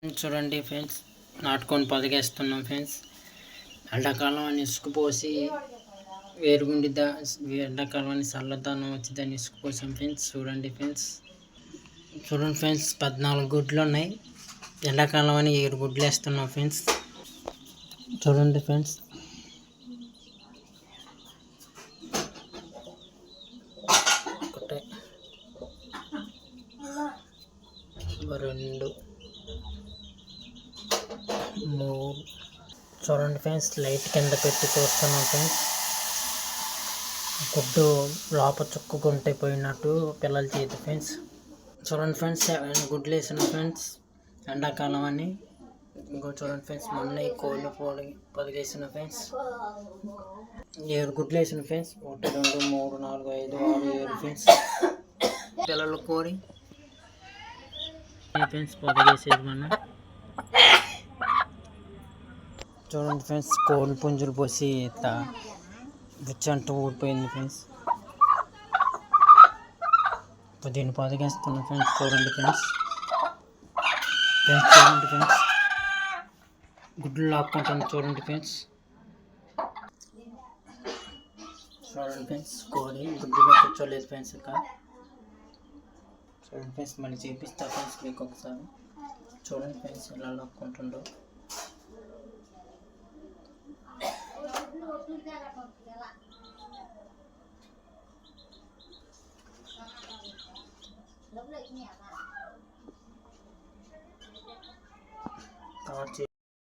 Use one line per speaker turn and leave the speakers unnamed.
చూడండి friends, నాటుకొని పొదిగేస్తున్నాం friends. ఎండాకాలం అని ఇసుక పోసి వేరుగుండి ఎండాకాలం అని చల్లదనం వచ్చి దాన్ని ఇసుక పోసాం ఫ్రెండ్స్. చూడండి ఫ్రెండ్స్, 14 గుడ్లు ఉన్నాయి. ఎండాకాలం అని 7 గుడ్లు వేస్తున్నాం ఫ్రెండ్స్. చూడండి ఫ్రెండ్స్, ఒకటి 2 3. చూడండి ఫ్రెండ్స్, లైట్ కింద పెట్టి చూస్తున్నాం ఫ్రెండ్స్. గుడ్డు లోపల చుక్కుకుంటే పోయినట్టు పిల్లలు చేతి ఫ్రెండ్స్. చూడండి ఫ్రెండ్స్, 7 గుడ్లు వేసిన ఫ్రెండ్స్ ఎండాకాలం అని. ఇంకో చూడండి ఫ్రెండ్స్, మొన్న కోళ్ళు పొదిగేసిన ఫ్రెండ్స్. 7 గుడ్లు వేసిన ఫ్రెండ్స్. 1 2 3 4 5 6 7 ఫ్రెండ్స్. పిల్లలు కోరి ఫ్రెండ్స్ పొదిగేసేది మనం. చూడండి ఫ్రెండ్స్, కోళ్ళు పుంజులు పోసి బుచ్చంటూ ఊడిపోయింది ఫ్రెండ్స్. దీన్ని పొదిగేస్తున్నాం ఫ్రెండ్స్. చూడండి ఫ్రెండ్స్, చూడండి ఫ్రెండ్స్, గుడ్లు లాక్కుంటాను. చూడండి ఫ్రెండ్స్, చూడండి ఫ్రెండ్స్, కోడి గుడ్లు మీద కూర్చోలేదు ఫ్రెండ్స్. ఇంకా చూడండి ఫ్రెండ్స్, మళ్ళీ చేపిస్తా ఫ్రెండ్స్ మీకు ఒకసారి. చూడండి ఫ్రెండ్స్, ఎలా లాక్కుంటుండో.